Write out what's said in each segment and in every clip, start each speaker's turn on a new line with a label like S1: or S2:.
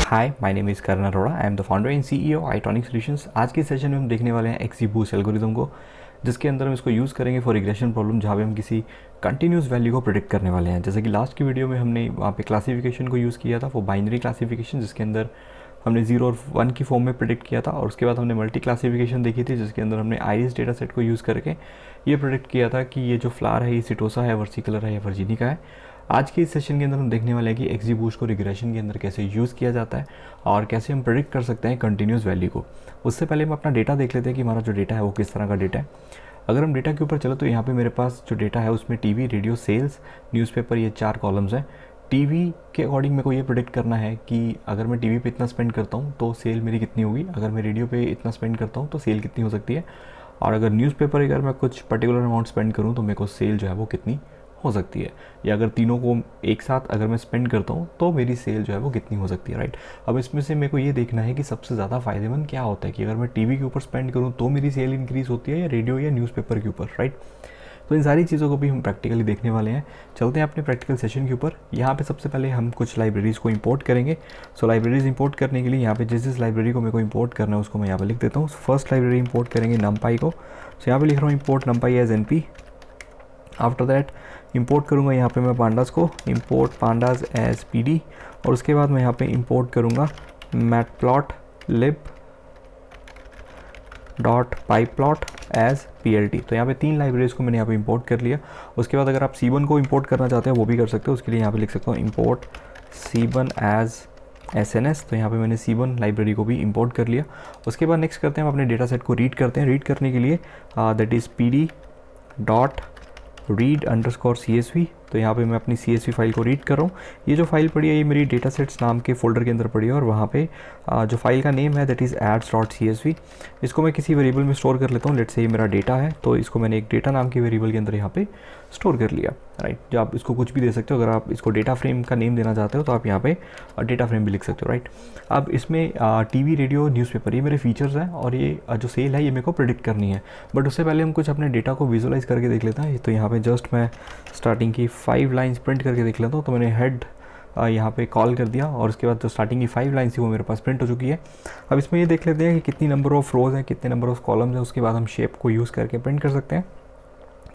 S1: Hi, my name is Karan Arora. I am the founder and CEO iTronic solutions. आज के session में हम देखने वाले हैं XGBoost एल्गोरिदम को, जिसके अंदर हम इसको यूज़ करेंगे फॉर रिग्रेशन प्रॉब्लम, जहाँ पे हम किसी कंटिन्यूस वैल्यू को प्रिडिक्ट करने वाले हैं। जैसे कि लास्ट की वीडियो में हमने वहाँ पे क्लासिफिकेशन को यूज़ किया था, वो बाइनरी क्लासिफिकेशन, जिसके अंदर हमने 0 और 1 की फॉर्म में प्रिडिक्ट किया था। और उसके बाद हमने मल्टी क्लासिफिकेशन देखी थी, जिसके अंदर हमने आइरिस डेटा सेट को यूज़ करके ये प्रिडिक्ट किया था कि ये जो फ्लावर है ये सिटोसा है, वर्सिकलर है या वर्जीनिका है। आज के इस सेशन के अंदर हम देखने वाले हैं कि XGBoost को रिग्रेशन के अंदर कैसे यूज़ किया जाता है और कैसे हम प्रिडिक्ट कर सकते हैं कंटिन्यूस वैल्यू को। उससे पहले हम अपना डेटा देख लेते हैं कि हमारा जो डेटा है वो किस तरह का डेटा है। अगर हम डेटा के ऊपर चलो तो यहाँ पे मेरे पास जो डेटा है उसमें टीवी, रेडियो, सेल्स, न्यूज़पेपर, ये 4 कॉलम्स हैं। टीवी के अकॉर्डिंग मेरे को ये प्रिडिक्ट करना है कि अगर मैं टीवी पे इतना स्पेंड करता हूँ तो सेल मेरी कितनी होगी, अगर मैं रेडियो पे इतना स्पेंड करता हूँ तो सेल कितनी हो सकती है, और अगर न्यूज़पेपर अगर मैं कुछ पर्टिकुलर अमाउंट स्पेंड करूँ तो मेरे को सेल जो है वो कितनी हो सकती है, या अगर तीनों को एक साथ अगर मैं स्पेंड करता हूँ तो मेरी सेल जो है वो कितनी हो सकती है, राइट। अब इसमें से मेरे को ये देखना है कि सबसे ज़्यादा फ़ायदेमंद क्या होता है, कि अगर मैं टीवी के ऊपर स्पेंड करूँ तो मेरी सेल इंक्रीज़ होती है, या रेडियो या न्यूज़पेपर के ऊपर, राइट। तो इन सारी चीज़ों को भी हम प्रैक्टिकली देखने वाले हैं। चलते हैं अपने प्रैक्टिकल सेशन के ऊपर। यहाँ पे सबसे पहले हम कुछ लाइब्रेरीज़ को इंपोर्ट करेंगे। सो लाइब्रेरीज़ इंपोर्ट करने के लिए यहाँ पे जिस लाइब्रेरी को मेरे को इंपोर्ट करना है उसको मैं यहाँ पे लिख देता हूँ। फर्स्ट लाइब्रेरी इंपोर्ट करेंगे numpy को। सो यहाँ पे लिख रहा हूँ import numpy as np। After that import करूँगा यहाँ पे मैं pandas को, इंपोर्ट pandas एज pd। और उसके बाद मैं यहाँ पे इंपोर्ट करूँगा matplotlib dot pyplot as plt। तो यहाँ पे 3 लाइब्रेरीज़ को मैंने यहाँ पे इंपोर्ट कर लिया। उसके बाद अगर आप c1 को इंपोर्ट करना चाहते हैं वो भी कर सकते हो। उसके लिए यहाँ पे लिख सकता हूँ इंपोर्ट c1 एज SNS। तो यहाँ पे मैंने c1 लाइब्रेरी को भी इंपोर्ट कर लिया। उसके बाद नेक्स्ट करते हैं, हम अपने डेटा सेट को रीड करते हैं। रीड करने के लिए that is pd dot read underscore CSV। तो यहाँ पे मैं अपनी CSV फाइल को रीड कर रहा हूँ। ये जो फाइल पड़ी है ये मेरी डेटा सेट्स नाम के फोल्डर के अंदर पड़ी है, और वहाँ पे जो फाइल का नेम है दैट इज़ ads.csv। इसको मैं किसी वेरिएबल में स्टोर कर लेता हूँ। लेट्स से ये मेरा डेटा है, तो इसको मैंने एक डेटा नाम के वेरिएबल के अंदर यहाँ पे स्टोर कर लिया, राइट। जो आप इसको कुछ भी दे सकते हो, अगर आप इसको डेटा फ्रेम का नेम देना चाहते हो तो आप यहाँ पे डेटा फ्रेम भी लिख सकते हो, राइट। अब इसमें टीवी, रेडियो, न्यूज़पेपर ये मेरे फीचर्स हैं, और ये जो सेल है ये मेरे को प्रिडिक्ट करनी है। बट उससे पहले हम कुछ अपने डेटा को विजुअलाइज़ करके देख लेते हैं। तो यहाँ पे जस्ट मैं स्टार्टिंग की 5 लाइन्स प्रिंट करके देख लेता हूँ। तो मैंने हेड यहाँ पे कॉल कर दिया, और उसके बाद जो स्टार्टिंग की 5 लाइन्स थी वो मेरे पास प्रिंट हो चुकी है। अब इसमें ये देख लेते हैं कि कितनी नंबर ऑफ़ रोज़ हैं, कितने नंबर ऑफ़ कॉलम्स हैं। उसके बाद हम शेप को यूज़ करके प्रिंट कर सकते हैं।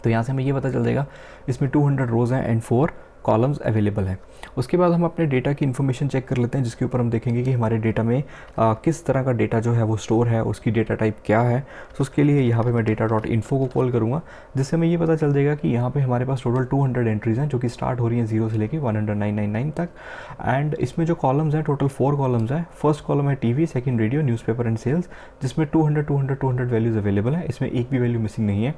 S1: तो यहाँ से हमें ये पता चल जाएगा इसमें 200 रोज़ हैं एंड 4 कॉलम्स अवेलेबल हैं। उसके बाद हम अपने डेटा की इन्फॉर्मेशन चेक कर लेते हैं, जिसके ऊपर हम देखेंगे कि हमारे डेटा में किस तरह का डेटा जो है वो स्टोर है, उसकी डेटा टाइप क्या है। तो उसके लिए यहाँ पे मैं data.info को कॉल करूँगा, जिससे हमें ये पता चल जाएगा कि यहाँ पे हमारे पास टोटल 200 एंट्रीज़ हैं, जो कि स्टार्ट हो रही हैं 0 से लेके 10999 तक। एंड इसमें जो कॉलम्स हैं टोटल 4 कॉलम्स हैं। फर्स्ट कॉलम है TV, second radio, newspaper and sales, जिसमें 200 वैल्यूज़ अवेलेबल है। इसमें एक भी वैल्यू मिसिंग नहीं है।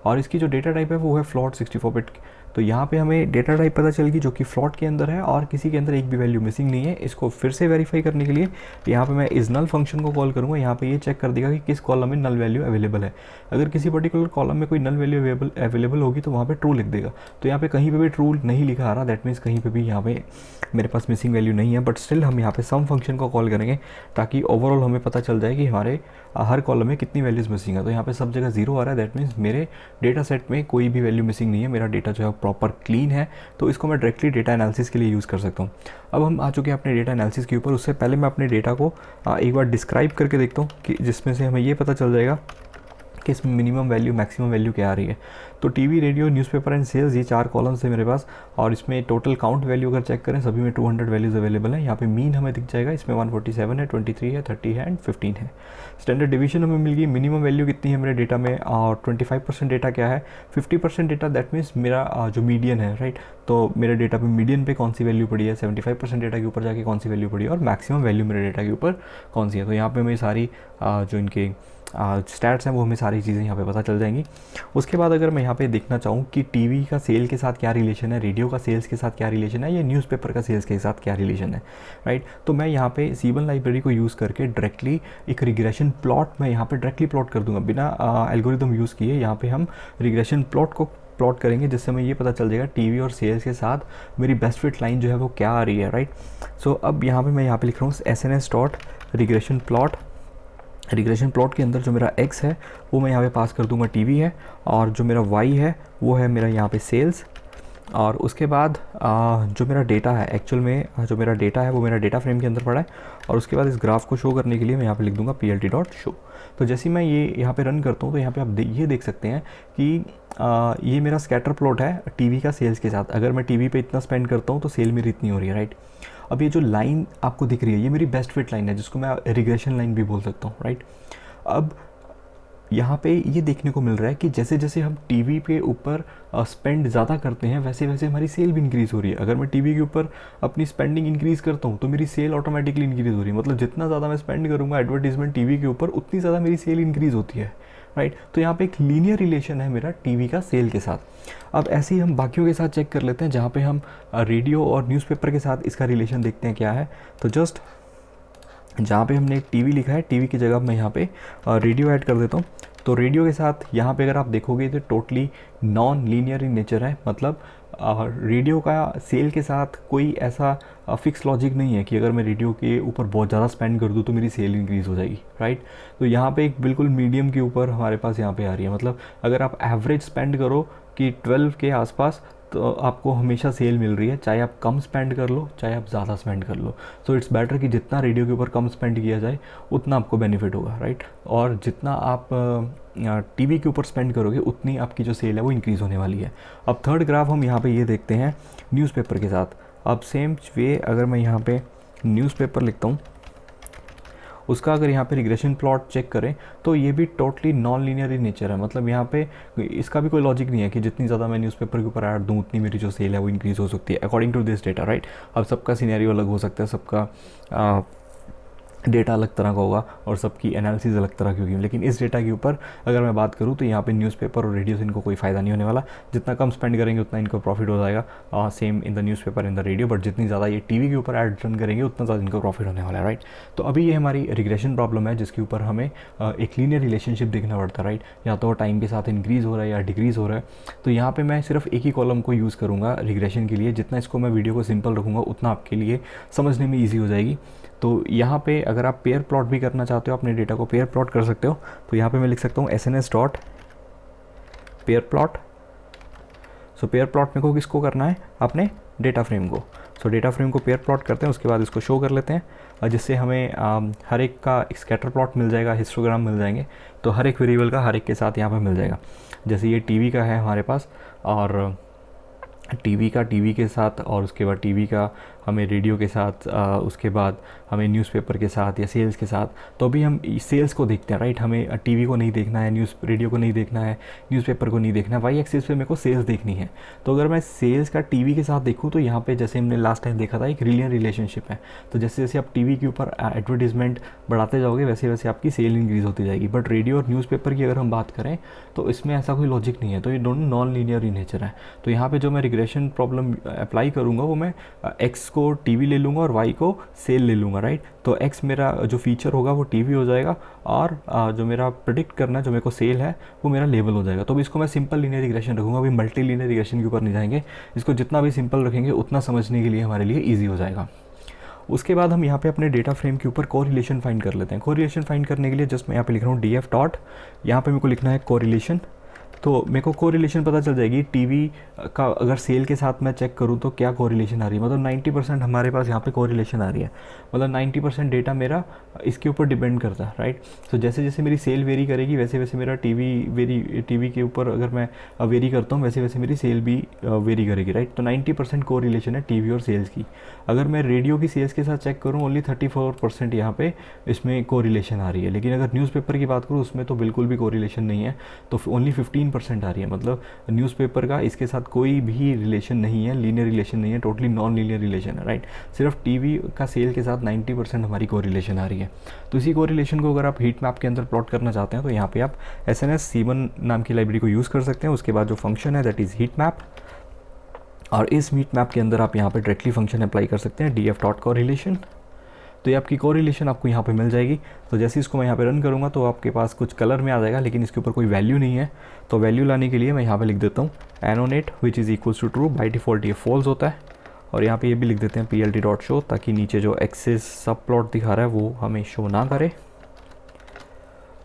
S1: और इसकी जो डेटा टाइप है वो है फ्लोट 64 बिट। तो यहाँ पे हमें डेटा टाइप पता चलेगी जो कि फ्लोट के अंदर है, और किसी के अंदर एक भी वैल्यू मिसिंग नहीं है। इसको फिर से वेरीफाई करने के लिए यहाँ पे मैं इस नल फंक्शन को कॉल करूँगा। यहाँ पे ये चेक कर देगा कि किस कॉलम में नल वैल्यू अवेलेबल है। अगर किसी पर्टिकुलर कॉलम में कोई नल वैल्यू अवेलेबल होगी तो वहाँ पे ट्रू लिख देगा। तो यहाँ पे कहीं पे भी ट्रू नहीं लिखा आ रहा, दैट मीन्स कहीं पे भी यहाँ पे मेरे पास मिसिंग वैल्यू नहीं है। बट स्टिल हम यहाँ पे सम फंक्शन को कॉल करेंगे, ताकि ओवरऑल हमें पता चल जाए कि हमारे हर कॉलम में कितनी वैल्यूज़ मिसिंग है। तो यहाँ पे सब जगह 0 आ रहा है, दैट मीन्स मेरे डेटा सेट में कोई भी वैल्यू मिसिंग नहीं है, मेरा डेटा जो है प्रॉपर क्लीन है। तो इसको मैं डायरेक्टली डेटा एनालिसिस के लिए यूज़ कर सकता हूँ। अब हम आ चुके हैं अपने डेटा एनालिसिस के ऊपर। उससे पहले मैं अपने डेटा को एक बार डिस्क्राइब करके देखता हूँ, कि जिसमें से हमें ये पता चल जाएगा कि इसमें मिनिमम वैल्यू मैक्सिमम वैल्यू क्या आ रही है। तो TV, radio, newspaper and sales ये 4 कॉलम्स है मेरे पास, और इसमें टोटल काउंट वैल्यू अगर चेक करें सभी में 200 वैल्यूज़ अवेलेबल है। यहाँ पे मीन हमें दिख जाएगा, इसमें 147 है, 23 है, 30 है एंड 15 है। स्टैंडर्ड डिवीजन हमें मिल गई। मिनिमम वैल्यू कितनी है मेरे डेटा में, और 25% डेटा क्या है, 50% डेटा, दैट मीन्स मेरा जो मीडियन है, राइट। तो मेरे डेटा पे मीडियन पे कौन सी वैल्यू पड़ी है, 75% डेटा के ऊपर जाके कौन सी वैल्यू पड़ी है, और मैक्सिमम वैल्यू मेरे डेटा के ऊपर कौन सी है। तो यहाँ पे हमें सारी जो इनके स्टैट्स हैं वो हमें सारी चीज़ें यहाँ पे पता चल जाएंगी। उसके बाद अगर मैं यहाँ पे देखना चाहूँ कि टीवी का सेल के साथ क्या रिलेशन है, रेडियो का सेल्स के साथ क्या रिलेशन है, या न्यूज़पेपर का सेल्स के साथ क्या रिलेशन है, राइट। तो मैं यहाँ पे C1 लाइब्रेरी को यूज़ करके डायरेक्टली एक रिग्रेशन प्लॉट मैं यहाँ पे डायरेक्टली प्लॉट कर दूँगा, बिना एल्गोरिदम यूज़ किए। यहाँ पे हम रिग्रेशन प्लॉट को प्लॉट करेंगे, जिससे हमें ये पता चल जाएगा टीवी और सेल्स के साथ मेरी बेस्ट फिट लाइन जो है वो क्या आ रही है, राइट। सो अब यहाँ पे मैं यहाँ पे लिख रहा हूँ SNS dot regression plot. Regression plot के अंदर जो मेरा x है वो मैं यहाँ पे पास कर दूंगा टीवी है, और जो मेरा y है वो है मेरा यहाँ पे सेल्स, और उसके बाद जो मेरा डेटा है एक्चुअल में जो मेरा डेटा है वो मेरा डेटा फ्रेम के अंदर पड़ा है। और उसके बाद इस ग्राफ को शो करने के लिए मैं यहाँ पे लिख दूंगा plt.show। तो जैसे ही मैं ये यहाँ पे रन करता हूँ तो यहाँ पे आप ये देख सकते हैं कि ये मेरा स्कैटर प्लॉट है टीवी का सेल्स के साथ। अगर मैं टीवी पे इतना स्पेंड करता हूँ तो सेल मेरी इतनी हो रही है, राइट। अब ये जो लाइन आपको दिख रही है ये मेरी बेस्ट फिट लाइन है, जिसको मैं रिग्रेशन लाइन भी बोल सकता हूँ, राइट। अब यहाँ पे ये देखने को मिल रहा है कि जैसे जैसे हम टीवी पे ऊपर स्पेंड ज़्यादा करते हैं वैसे वैसे हमारी सेल भी इंक्रीज़ हो रही है। अगर मैं टीवी के ऊपर अपनी स्पेंडिंग इंक्रीज़ करता हूँ तो मेरी सेल ऑटोमेटिकली इंक्रीज़ हो रही है। मतलब जितना ज़्यादा मैं स्पेंड करूँगा एडवर्टीजमेंट टीवी के ऊपर उतनी ज़्यादा मेरी सेल इंक्रीज़ होती है, राइट। तो यहाँ पे एक लीनियर रिलेशन है मेरा टीवी का सेल के साथ। अब ऐसे ही हम बाकियों के साथ चेक कर लेते हैं, जहाँ पे हम रेडियो और न्यूज़पेपर के साथ इसका रिलेशन देखते हैं क्या है। तो जस्ट जहाँ पे हमने टीवी लिखा है टीवी की जगह मैं यहाँ पे रेडियो ऐड कर देता हूँ। तो रेडियो के साथ यहाँ पे अगर आप देखोगे तो totally non linear in nature है। मतलब रेडियो का सेल के साथ कोई ऐसा फिक्स लॉजिक नहीं है कि अगर मैं रेडियो के ऊपर बहुत ज़्यादा स्पेंड कर दूँ तो मेरी सेल इंक्रीज़ हो जाएगी, राइट। तो यहाँ पे एक बिल्कुल मीडियम के ऊपर हमारे पास यहाँ पे आ रही है। मतलब अगर आप एवरेज स्पेंड करो कि 12 के आसपास तो आपको हमेशा सेल मिल रही है, चाहे आप कम स्पेंड कर लो चाहे आप ज़्यादा स्पेंड कर लो। सो इट्स बेटर कि जितना रेडियो के ऊपर कम स्पेंड किया जाए उतना आपको बेनिफिट होगा, राइट। और जितना आप टीवी के ऊपर स्पेंड करोगे उतनी आपकी जो सेल है वो इंक्रीज़ होने वाली है। अब थर्ड ग्राफ हम यहाँ पे ये देखते हैं न्यूज़पेपर के साथ। अब सेम वे अगर मैं यहाँ पे न्यूज़पेपर लिखता हूँ उसका अगर यहाँ पे रिग्रेशन प्लॉट चेक करें तो ये भी totally non linear in nature है। मतलब यहाँ पे इसका भी कोई लॉजिक नहीं है कि जितनी ज़्यादा मैं न्यूज़पेपर के ऊपर ऐड दूँ उतनी मेरी जो सेल है वो इंक्रीज़ हो सकती है according to this data, right. अब सबका सिनेरियो अलग हो सकता है, सबका डेटा अलग तरह का होगा और सबकी एनालिसिस अलग तरह की होगी। लेकिन इस डेटा के ऊपर अगर मैं बात करूँ तो यहाँ पे न्यूज़पेपर और रेडियो से इनको कोई फ़ायदा नहीं होने वाला। जितना कम स्पेंड करेंगे उतना इनको प्रॉफिट हो जाएगा, same in the newspaper in the radio. But जितनी ज़्यादा ये टीवी के ऊपर ऐड रन करेंगे उतना ज़्यादा इनको प्रॉफिट होने वाला है, राइट। तो अभी ये हमारी रिग्रेशन प्रॉब्लम है जिसके ऊपर हमें एक लीनियर रिलेशनशिप देखना पड़ता है, राइट। या तो टाइम के साथ इंक्रीज़ हो रहा है या डिक्रीज़ हो रहा है। तो यहाँ पर मैं सिर्फ एक ही कॉलम को यूज़ करूँगा रिग्रेशन के लिए। जितना इसको मैं वीडियो को सिंपल रखूँगा उतना आपके लिए समझने में ईजी हो जाएगी। तो यहाँ पे अगर आप पेयर प्लॉट भी करना चाहते हो अपने डेटा को पेयर प्लॉट कर सकते हो। तो यहाँ पे मैं लिख सकता हूँ SNS डॉट पेयर प्लॉट। सो पेयर प्लॉट मेरे को किसको करना है, अपने डेटा फ्रेम को। सो डेटा फ्रेम को पेयर प्लॉट करते हैं, उसके बाद इसको शो कर लेते हैं जिससे हमें हर एक का एक स्कैटर प्लॉट मिल जाएगा, हिस्टोग्राम मिल जाएंगे। तो हर एक वेरिएबल का हर एक के साथ यहाँ पर मिल जाएगा। जैसे ये टीवी का है हमारे पास और टीवी का टीवी के साथ, और उसके बाद टीवी का हमें रेडियो के साथ, उसके बाद हमें न्यूज़पेपर के साथ या सेल्स के साथ। तो अभी हम सेल्स को देखते हैं, राइट। हमें टीवी को नहीं देखना है, रेडियो को नहीं देखना है, न्यूज़पेपर को नहीं देखना है, वाई एक्सिस पे मेरे को सेल्स देखनी है। तो अगर मैं सेल्स का टीवी के साथ देखूँ तो यहाँ पे जैसे हमने लास्ट टाइम देखा था एक लीनियर रिलेशनशिप है। तो जैसे जैसे आप टीवी के ऊपर एडवर्टीजमेंट बढ़ाते जाओगे वैसे वैसे आपकी सेल इंक्रीज़ होती जाएगी। बट रेडियो और न्यूज़पेपर की अगर हम बात करें तो इसमें ऐसा कोई लॉजिक नहीं है। तो ये दोनों नॉन लीनियर इन नेचर है। तो यहाँ पर जो मैं रिग्रेशन प्रॉब्लम अप्लाई करूँगा वो मैं एक्स को टीवी ले लूँगा और वाई को सेल ले लूँगा, राइट। तो एक्स मेरा जो फीचर होगा वो टीवी हो जाएगा और जो मेरा प्रेडिक्ट करना जो मेरे को सेल है वो मेरा लेबल हो जाएगा। तो अभी इसको मैं सिंपल लीनियर रिग्रेशन रखूँगा, अभी मल्टी लीनियर रिग्रेशन के ऊपर नहीं जाएंगे। इसको जितना भी सिंपल रखेंगे उतना समझने के लिए हमारे लिए ईजी हो जाएगा। उसके बाद हम यहाँ पे अपने डेटा फ्रेम के ऊपर कोरिलेशन फाइंड कर लेते हैं। कोरिलेशन फाइंड करने के लिए जस्ट मैं यहाँ पे लिख रहा हूँ DF डॉट, यहाँ पे मेरे को लिखना है कोरिलेशन। तो मेरे को कोरिलेशन पता चल जाएगी टीवी का अगर सेल के साथ मैं चेक करूँ तो क्या कोरिलेशन आ रही है। मतलब 90% हमारे पास यहाँ पे कोरिलेशन आ रही है। मतलब 90% डेटा मेरा इसके ऊपर डिपेंड करता है, राइट। तो जैसे जैसे मेरी सेल वेरी करेगी वैसे वैसे मेरा टीवी के ऊपर अगर मैं वेरी करता हूँ वैसे वैसे मेरी सेल भी वेरी करेगी, राइट। तो 90% कोरिलेशन है टीवी और सेल्स की। अगर मैं रेडियो की सेल्स के साथ चेक करूँ ओनली 34% यहाँ पे इसमें कोरिलेशन आ रही है। लेकिन अगर न्यूज़पेपर की बात करूँ उसमें तो बिल्कुल भी कोरिलेशन नहीं है। तो ओनली 15% आ रही है। मतलब न्यूज़पेपर का इसके साथ कोई भी रिलेशन नहीं है, लीनियर रिलेशन नहीं है, टोटली नॉन लीनियर रिलेशन है, राइट। सिर्फ टीवी का सेल के साथ 90% हमारी कोरिलेशन आ रही है। तो इसी कोरिलेशन को अगर आप हीट मैप के अंदर प्लॉट करना चाहते हैं तो यहाँ पे आप SNS C1 नाम की लाइब्रेरी को यूज़ कर सकते हैं। उसके बाद जो फंक्शन है दैट इज़ हीट मैप, और इस हीट मैप के अंदर आप यहाँ पे डायरेक्टली फंक्शन अप्लाई कर सकते हैं DF डॉट कोरिलेशन। तो ये आपकी कोरिलेशन आपको यहाँ पे मिल जाएगी। तो जैसे इसको मैं यहाँ पे रन करूँगा तो आपके पास कुछ कलर में आ जाएगा, लेकिन इसके ऊपर कोई वैल्यू नहीं है। तो वैल्यू लाने के लिए मैं यहाँ पे लिख देता हूँ annot which is equals to true. By default ये फॉल्स होता है। और यहाँ पे ये भी लिख देते हैं PLT डॉट शो, ताकि नीचे जो एक्सेस सब प्लॉट दिखा रहा है वो हमें शो ना करे।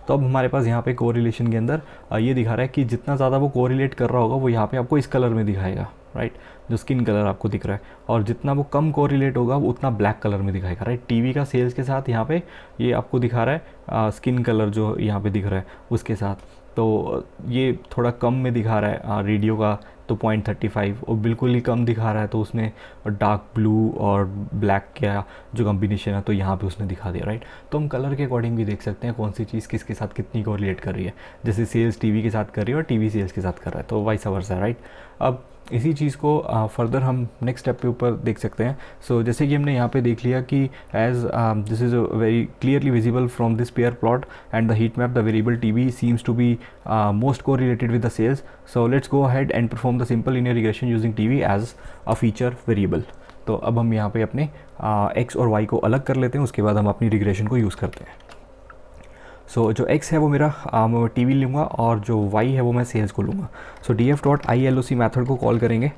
S1: तो अब हमारे पास यहाँ पे कोरिलेशन के अंदर ये दिखा रहा है कि जितना ज़्यादा वो कोरिलेट कर रहा होगा वो यहाँ पे आपको इस कलर में दिखाएगा, राइट, जो स्किन कलर आपको दिख रहा है, और जितना वो कम कोरिलेट होगा वो उतना ब्लैक कलर में दिखाएगा, राइट। टीवी का सेल्स के साथ यहाँ पे ये आपको दिखा रहा है स्किन कलर जो यहाँ पे दिख रहा है उसके साथ, तो ये थोड़ा कम में दिखा रहा है। रेडियो का तो 0.35 और बिल्कुल ही कम दिखा रहा है, तो उसने डार्क ब्लू और ब्लैक का जो कॉम्बिनेशन है तो यहाँ पे उसने दिखा दिया, राइट। तो हम कलर के अकॉर्डिंग भी देख सकते हैं कौन सी चीज़ किसके साथ कितनी कोरिलेट कर रही है, जैसे सेल्स टीवी के साथ कर रही है और टीवी सेल्स के साथ कर रहा है, तो वाइस वर्सा, राइट। अब इसी चीज़ को फर्दर हम नेक्स्ट स्टेप के ऊपर देख सकते हैं। सो जैसे कि हमने यहाँ पे देख लिया कि as this is very clearly visible from this pair plot and the heat map the variable TV seems to be most correlated with the sales. So let's go ahead and perform the simple linear regression using TV as a feature variable. तो अब हम यहाँ पे अपने x और Y को अलग कर लेते हैं, उसके बाद हम अपनी रिग्रेशन को यूज़ करते हैं। सो जो x है वो मेरा टीवी लूँगा और जो y है वो मैं सेल्स को लूँगा। सो df.iloc मेथड को कॉल करेंगे,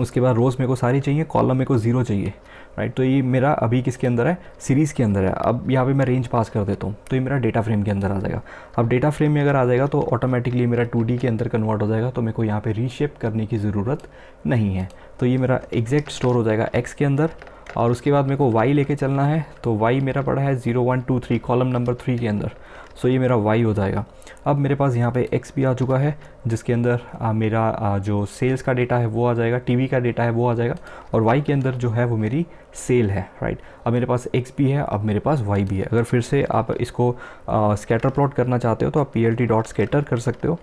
S1: उसके बाद रोज़ मेरे को सारी चाहिए, कॉलम मेरे को 0 चाहिए, राइट। तो ये मेरा अभी किसके अंदर है, सीरीज़ के अंदर है। अब यहाँ पे मैं रेंज पास कर देता हूँ तो ये मेरा डेटा फ्रेम के अंदर आ जाएगा। अब डेटा फ्रेम में अगर आ जाएगा तो ऑटोमेटिकली मेरा 2D के अंदर कन्वर्ट हो जाएगा, तो मेरे को यहाँ पे रीशेप करने की ज़रूरत नहीं है। तो ये मेरा एग्जैक्ट स्टोर हो जाएगा x के अंदर, और उसके बाद मेरे को y लेके चलना है, तो y मेरा पड़ा है 0 1 2 3 कॉलम नंबर 3 के अंदर। सो ये मेरा y हो जाएगा। अब मेरे पास यहाँ पे x भी आ चुका है, जिसके अंदर मेरा जो सेल्स का डेटा है वो आ जाएगा, टीवी का डेटा है वो आ जाएगा, और y के अंदर जो है वो मेरी सेल है, राइट। अब मेरे पास x भी है, अब मेरे पास y भी है। अगर फिर से आप इसको स्कैटर प्लॉट करना चाहते हो तो आप plt.scatter कर सकते हो,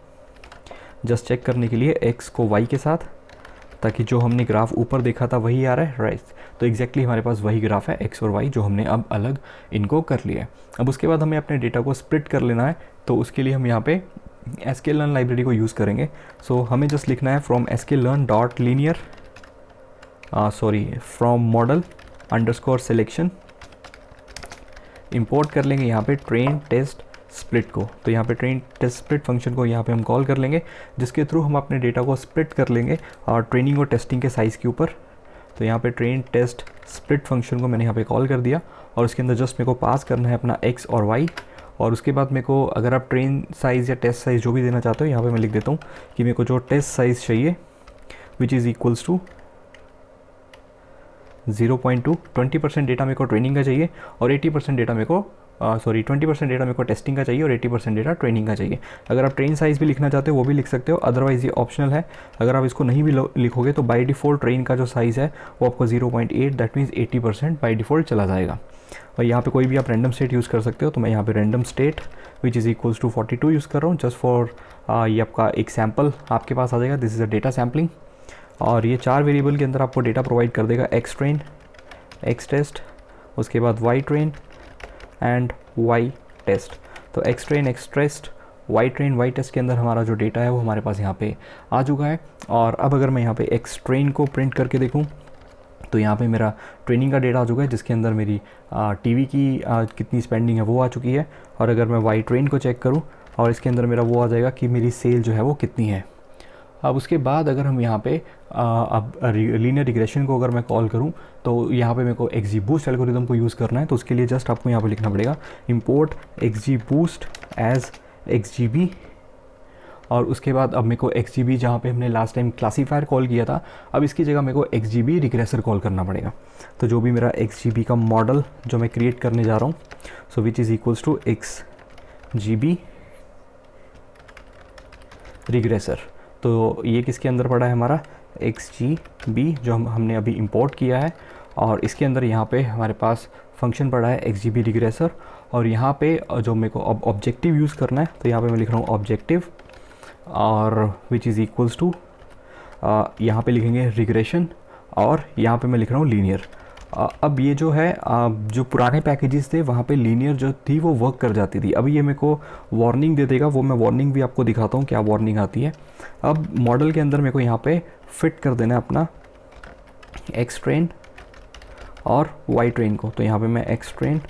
S1: जस्ट चेक करने के लिए x को y के साथ, ताकि जो हमने ग्राफ ऊपर देखा था वही आ रहा है, राइट। तो एग्जैक्टली हमारे पास वही ग्राफ है x और y जो हमने अब अलग इनको कर लिया है। अब उसके बाद हमें अपने डेटा को स्प्लिट कर लेना है, तो उसके लिए हम यहाँ पे sklearn लाइब्रेरी को यूज़ करेंगे। सो हमें जस्ट लिखना है from sklearn.linear from model underscore selection, import कर लेंगे यहाँ पे ट्रेन टेस्ट स्प्लिट को। तो यहाँ पे ट्रेन टेस्ट स्प्लिट फंक्शन को यहाँ पे हम कॉल कर लेंगे, जिसके थ्रू हम अपने डेटा को स्प्लिट कर लेंगे और ट्रेनिंग और टेस्टिंग के साइज़ के ऊपर। तो यहाँ पे ट्रेन टेस्ट स्प्लिट फंक्शन को मैंने यहाँ पे कॉल कर दिया, और उसके अंदर जस्ट मेरे को पास करना है अपना x और y, और उसके बाद मेरे को अगर आप ट्रेन साइज़ या टेस्ट साइज़ जो भी देना चाहते हो, यहाँ पे मैं लिख देता हूँ कि मेरे को जो टेस्ट साइज़ चाहिए which is equals to 0.2, 20% data मेरे को ट्रेनिंग का चाहिए और 80% डेटा मेरे को 20% डेटा मेरे को टेस्टिंग का चाहिए और 80% डेटा ट्रेनिंग का चाहिए। अगर आप ट्रेन साइज़ भी लिखना चाहते हो वो भी लिख सकते हो, अदरवाइज़ ये ऑप्शनल है। अगर आप इसको नहीं भी लिखोगे तो बाय डिफ़ॉल्ट ट्रेन का जो साइज़ है वो आपको 0.8 दैट मीन्स 80% बाय डिफ़ॉल्ट चला जाएगा। और यहाँ पे कोई भी आप रैंडम स्टेट यूज़ कर सकते हो, तो मैं यहाँ पे random state which is equals to 42 use कर रहा हूँ, जस्ट फॉर ये आपका एक सैम्पल आपके पास आ जाएगा। This is a data sampling, और ये 4 वेरिएबल के अंदर आपको डेटा प्रोवाइड कर देगा, एक्स ट्रेन, एक्स टेस्ट, उसके बाद Y train and Y test. तो X train, X test, Y train, Y test के अंदर हमारा जो डेटा है वो हमारे पास यहाँ पे आ चुका है। और अब अगर मैं यहाँ पे एक्स ट्रेन को प्रिंट करके देखूँ तो यहाँ पे मेरा ट्रेनिंग का डेटा आ चुका है, जिसके अंदर मेरी टीवी की कितनी स्पेंडिंग है वो आ चुकी है। और अगर मैं वाई ट्रेन को चेक करूँ और इसके अंदर मेरा वो आ जाएगा कि मेरी सेल जो है वो कितनी है। अब उसके बाद अगर हम यहाँ पे अब लीनियर रिग्रेशन को अगर मैं कॉल करूँ तो यहाँ पे मेरे को XGBoost एल्गोरिदम को यूज़ करना है। तो उसके लिए जस्ट आपको यहाँ पे लिखना पड़ेगा इंपोर्ट XGBoost एज XGB, और उसके बाद अब मेरे को XGB जहाँ पे हमने लास्ट टाइम क्लासीफायर कॉल किया था, अब इसकी जगह मेरे को XGB रिग्रेसर कॉल करना पड़ेगा। तो जो भी मेरा XGB का मॉडल जो मैं क्रिएट करने जा रहा हूँ, so which is equals to XGB regressor. तो ये किसके अंदर पड़ा है हमारा XGB जो हमने अभी इंपोर्ट किया है, और इसके अंदर यहाँ पे हमारे पास फंक्शन पड़ा है XGB रिग्रेसर। और यहाँ पे जो मेरे को ऑब्जेक्टिव यूज़ करना है, तो यहाँ पे मैं लिख रहा हूँ ऑब्जेक्टिव और विच इज़ इक्वल्स टू यहाँ पे लिखेंगे रिग्रेशन, और यहाँ पे मैं लिख रहा हूँ लीनियर। अब ये जो है जो पुराने पैकेजेस थे वहाँ पे लीनियर जो थी वो वर्क कर जाती थी, अभी ये मेरे को वार्निंग दे देगा, वो मैं वार्निंग भी आपको दिखाता हूँ क्या वार्निंग आती है। अब मॉडल के अंदर मेरे को यहाँ पे फिट कर देना है अपना एक्स ट्रेन और वाई ट्रेन को। तो यहाँ पे मैं एक्स ट्रेन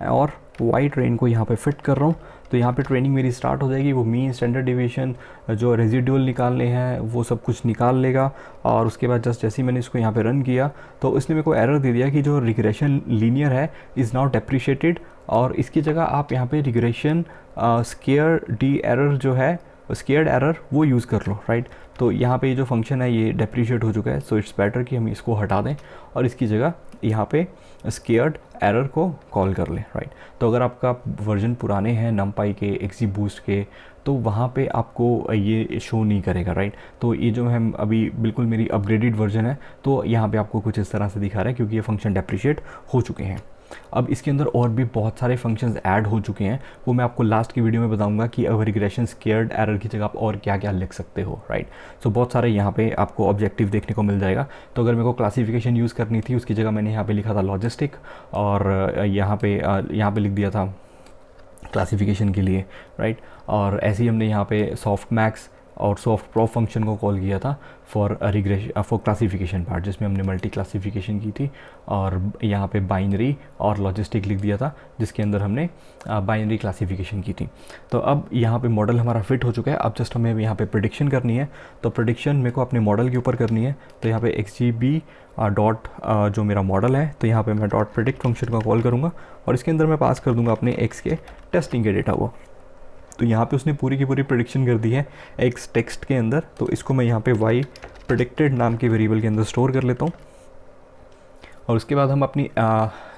S1: और वाई ट्रेन को यहाँ पे फिट कर रहा हूँ। तो यहाँ पे ट्रेनिंग मेरी स्टार्ट हो जाएगी, वो मीन, स्टैंडर्ड डिवीएशन, जो रेजिडुअल निकालने हैं वो सब कुछ निकाल लेगा। और उसके बाद जस्ट जैसे ही मैंने इसको यहाँ पे रन किया तो इसने मेरे को एरर दे दिया कि जो रिग्रेशन लीनियर है इज़ नॉट डेप्रिशिएटेड, और इसकी जगह आप यहाँ पे रिग्रेशन स्केयर डी एरर जो है स्केयर्ड एरर वो यूज़ कर लो, राइट। तो यहाँ पे ये जो फंक्शन है ये डेप्रीशिएट हो चुका है, सो इट्स बेटर कि हम इसको हटा दें और इसकी जगह यहाँ पे स्केयर्ड एरर को कॉल कर लें, राइट। तो अगर आपका वर्जन पुराने हैं नमपाई के, XGBoost के, तो वहाँ पे आपको ये शो नहीं करेगा, राइट। तो ये जो है अभी बिल्कुल मेरी अपग्रेडेड वर्जन है, तो यहाँ पे आपको कुछ इस तरह से दिखा रहा है क्योंकि ये फंक्शन डेप्रीशिएट हो चुके हैं। अब इसके अंदर और भी बहुत सारे फंक्शंस ऐड हो चुके हैं, वो मैं आपको लास्ट की वीडियो में बताऊंगा कि अब रिग्रेशन स्केयर्ड एरर की जगह आप और क्या क्या लिख सकते हो, राइट। सो बहुत सारे यहाँ पे आपको ऑब्जेक्टिव देखने को मिल जाएगा। तो अगर मेरे को क्लासिफिकेशन यूज़ करनी थी उसकी जगह मैंने यहाँ पे लिखा था लॉजिस्टिक, और यहाँ पे लिख दिया था क्लासिफिकेशन के लिए, राइट। और ऐसे ही हमने यहाँ पे सॉफ्ट मैक्स और सॉफ्ट प्रॉप फंक्शन को कॉल किया था फॉर क्लासिफिकेशन पार्ट, जिसमें हमने मल्टी क्लासिफिकेशन की थी, और यहाँ पे बाइनरी और लॉजिस्टिक लिख दिया था जिसके अंदर हमने बाइनरी क्लासिफिकेशन की थी। तो अब यहाँ पे मॉडल हमारा फिट हो चुका है। अब जस्ट हमें यहाँ पे प्रेडिक्शन करनी है, तो प्रेडिक्शन मेरे को अपने मॉडल के ऊपर करनी है। तो यहाँ पे XGB डॉट जो मेरा मॉडल है, तो यहाँ पे मैं डॉट प्रेडिक्ट फंक्शन का कॉल करूँगा और इसके अंदर मैं पास कर दूँगा अपने X के टेस्टिंग के डेटा को। तो यहाँ पे उसने पूरी की पूरी प्रेडिक्शन कर दी है X टेक्स्ट के अंदर, तो इसको मैं यहाँ पे Y प्रेडिक्टेड नाम के वेरिएबल के अंदर स्टोर कर लेता हूँ। और उसके बाद हम अपनी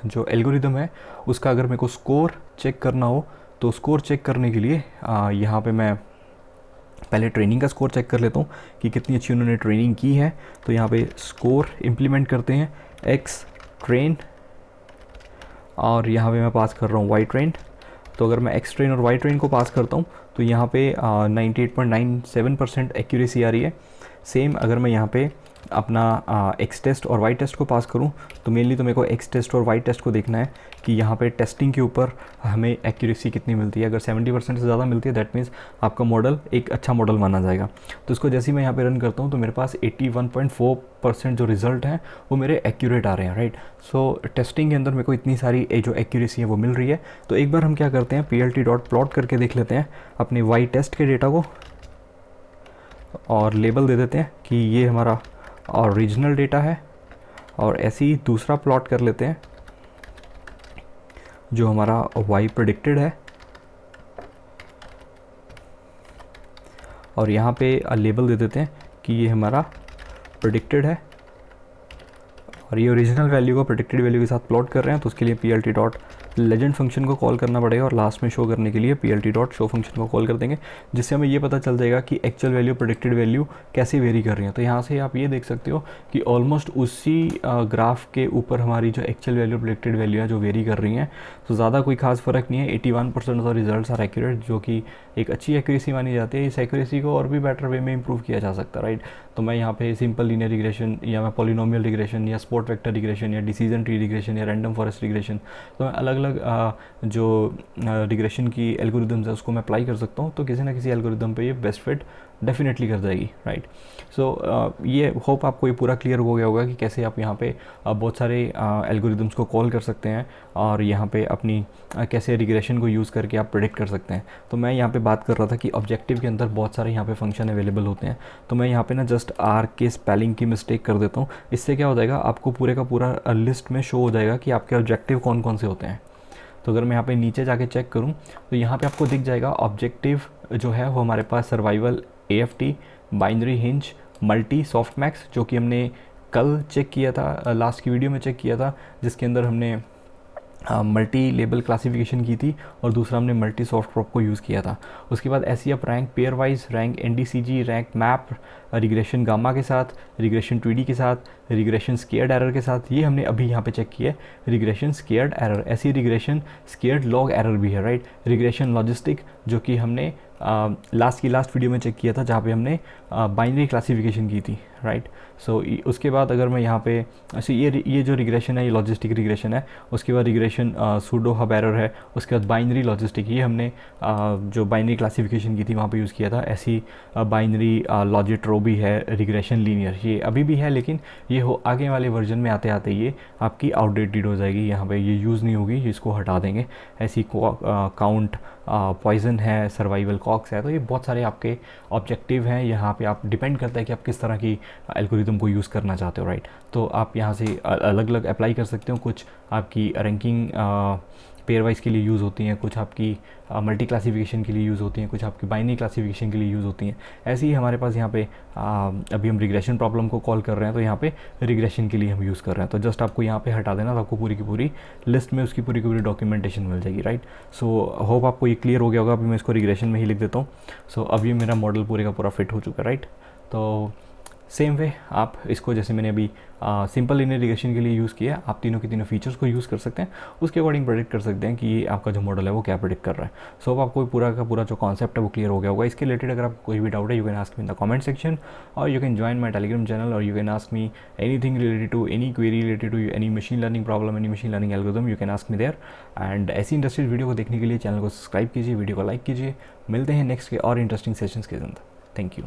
S1: जो एल्गोरिदम है उसका अगर मेरे को स्कोर चेक करना हो, तो स्कोर चेक करने के लिए यहाँ पे मैं पहले ट्रेनिंग का स्कोर चेक कर लेता हूँ कि कितनी अच्छी उन्होंने ट्रेनिंग की है। तो यहाँ पे स्कोर इम्प्लीमेंट करते हैं X ट्रेन, और यहाँ पे मैं पास कर रहा हूँ Y ट्रेन। तो अगर मैं X ट्रेन और Y ट्रेन को पास करता हूँ तो यहाँ पे 98.97% एक्यूरेसी आ रही है। सेम अगर मैं यहाँ पे अपना X टेस्ट और Y टेस्ट को पास करूँ, तो मेनली तो मेरे को X टेस्ट और Y टेस्ट को देखना है कि यहाँ पे टेस्टिंग के ऊपर हमें एक्यूरेसी कितनी मिलती है। अगर 70% से ज़्यादा मिलती है दैट मीन्स आपका मॉडल एक अच्छा मॉडल माना जाएगा। तो इसको जैसे ही मैं यहाँ पे रन करता हूँ तो मेरे पास 81.4% जो रिज़ल्ट हैं वो मेरे एक्यूरेट आ रहे हैं, राइट। सो टेस्टिंग के अंदर मेरे को इतनी सारी जो एक्यूरेसी है वो मिल रही है। तो एक बार हम क्या करते हैं, PLT डॉट प्लॉट करके देख लेते हैं अपने Y टेस्ट के डेटा को, और लेबल दे देते हैं कि ये हमारा ओरिजिनल डेटा है। और ऐसे ही दूसरा प्लॉट कर लेते हैं जो हमारा Y प्रेडिक्टेड है, और यहाँ पे लेबल दे देते हैं कि ये हमारा प्रेडिक्टेड है, और ये ओरिजिनल वैल्यू को प्रेडिक्टेड वैल्यू के साथ प्लॉट कर रहे हैं। तो उसके लिए PLT डॉट लेजेंड फंक्शन को कॉल करना पड़ेगा, और लास्ट में शो करने के लिए PLT डॉट शो फंक्शन को कॉल कर देंगे, जिससे हमें ये पता चल जाएगा कि एक्चुअल वैल्यू प्रेडिक्टेड वैल्यू कैसे वेरी कर रही है। तो यहाँ से आप ये देख सकते हो कि ऑलमोस्ट उसी ग्राफ के ऊपर हमारी जो एक्चुअल वैल्यू प्रेडिक्टेड वैल्यू है जो वेरी कर रही हैं। तो ज़्यादा कोई खास फ़र्क नहीं है। 81% of the results are accurate, जो कि एक अच्छी एक्यूरेसी मानी जाती है। इस एक्यूरेसी को और भी बेटर वे में इंप्रूव किया जा सकता है, राइट। तो मैं यहाँ पे सिंपल लीनियर रिग्रेशन, या मैं पॉलिनोमियल रिग्रेशन, या स्पोर्ट वेक्टर रिग्रेशन, या डिसीजन ट्री रिग्रेशन, या रैंडम फॉरेस्ट रिग्रेशन, तो मैं अलग अलग जो रिग्रेशन की एल्गोरिदम्स है उसको मैं अप्लाई कर सकता हूँ। तो किसी ना किसी एल्गोरिदम पे ये बेस्ट फिट डेफिनेटली कर जाएगी, राइट। सो ये होप आपको ये पूरा क्लियर हो गया होगा कि कैसे आप यहाँ पे बहुत सारे एल्गोरिदम्स को कॉल कर सकते हैं, और यहाँ पे अपनी कैसे रिग्रेशन को यूज़ करके आप प्रेडिक्ट कर सकते हैं। तो मैं यहाँ पे बात कर रहा था कि ऑब्जेक्टिव के अंदर बहुत सारे यहाँ पे फंक्शन अवेलेबल होते हैं। तो मैं यहाँ पे ना जस्ट R के स्पेलिंग की मिस्टेक कर देता हूँ। इससे क्या हो जाएगा, आपको पूरे का पूरा लिस्ट में शो हो जाएगा कि आपके ऑब्जेक्टिव कौन कौन से होते हैं। तो अगर मैं यहाँ पे नीचे जाके चेक करूँ तो यहाँ पे आपको दिख जाएगा ऑब्जेक्टिव जो है वो हमारे पास survival, AFT, binary hinge, multi, softmax, जो कि हमने कल चेक किया था, लास्ट की वीडियो में चेक किया था, जिसके अंदर हमने मल्टी लेबल क्लासिफिकेशन की थी, और दूसरा हमने मल्टी सॉफ्ट प्रॉप को यूज़ किया था। उसके बाद ऐसी आप rank pair wise, rank NDCG, rank map, regression gamma के साथ, रिग्रेशन 2D के साथ, रिग्रेशन स्केयर्ड एरर के साथ, ये हमने अभी यहाँ पे चेक किया है रिग्रेशन स्केयर्ड एरर। ऐसी रिग्रेशन स्केयर्ड लॉग एरर भी है, राइट। रिग्रेशन लॉजिस्टिक, जो कि हमने लास्ट वीडियो में चेक किया था, जहाँ पे हमने बाइनरी क्लासिफिकेशन की थी, राइट। सो उसके बाद अगर मैं यहाँ पे ऐसे ये जो रिग्रेशन है ये लॉजिस्टिक रिग्रेशन है। उसके बाद रिग्रेशन सूडो हब एरर है। उसके बाद बाइनरी लॉजिस्टिक, ये हमने जो बाइनरी क्लासिफिकेशन की थी वहाँ पे यूज़ किया था। ऐसी बाइनरी लॉजिट्रो भी है। रिग्रेशन लीनियर ये अभी भी है, लेकिन ये हो आगे वाले वर्जन में आते आते ये आपकी आउटडेटेड हो जाएगी, यहाँ पे ये यूज़ नहीं होगी, इसको हटा देंगे। ऐसी काउंट, पॉइजन है, सर्वाइवल कॉक्स है। तो ये बहुत सारे आपके ऑब्जेक्टिव हैं। यहाँ पे आप डिपेंड करता है कि आप किस तरह की एल्गोरिदम को यूज़ करना चाहते हो, राइट। तो आप यहाँ से अलग अलग अप्लाई कर सकते हो। कुछ आपकी रैंकिंग पेयर वाइज के लिए यूज़ होती हैं, कुछ आपकी मल्टी क्लासिफिकेशन के लिए यूज़ होती हैं, कुछ आपकी बाइनरी क्लासिफिकेशन के लिए यूज़ होती हैं। ऐसे ही हमारे पास यहाँ पे अभी हम रिग्रेशन प्रॉब्लम को कॉल कर रहे हैं, तो यहाँ पे रिग्रेशन के लिए हम यूज़ कर रहे हैं। तो जस्ट आपको यहाँ पे हटा देना, तो आपको पूरी की पूरी लिस्ट में उसकी पूरी की पूरी डॉक्यूमेंटेशन मिल जाएगी, राइट। सो होप आपको ये क्लियर हो गया होगा। अभी मैं इसको रिग्रेशन में ही लिख देता हूँ। सो अब ये मेरा मॉडल पूरे का पूरा फिट हो चुका है, राइट। तो सेम वे आप इसको, जैसे मैंने अभी सिंपल लीनियर रिग्रेशन के लिए यूज़ किया, आप तीनों के तीनों फीचर्स को यूज़ कर सकते हैं, उसके अकॉर्डिंग प्रेडिक्ट कर सकते हैं कि आपका जो मॉडल है वो क्या प्रेडिक्ट कर रहा है। सो अब आपको पूरा का पूरा जो कॉन्सेप्ट है वो क्लियर हो गया होगा। इसके रिलेटेड अगर आपको कोई भी डाउट है, you can ask me in the comment section, और you can join my Telegram channel, और you can ask me anything related to any query related to any machine learning problem, any machine learning algorithm, you can ask me there. And ऐसी interested video को देखने के लिए channel को subscribe कीजिए, video को like कीजिए। मिलते हैं नेक्स्ट के और इंटरेस्टिंग सेशंस के अंदर। Thank you.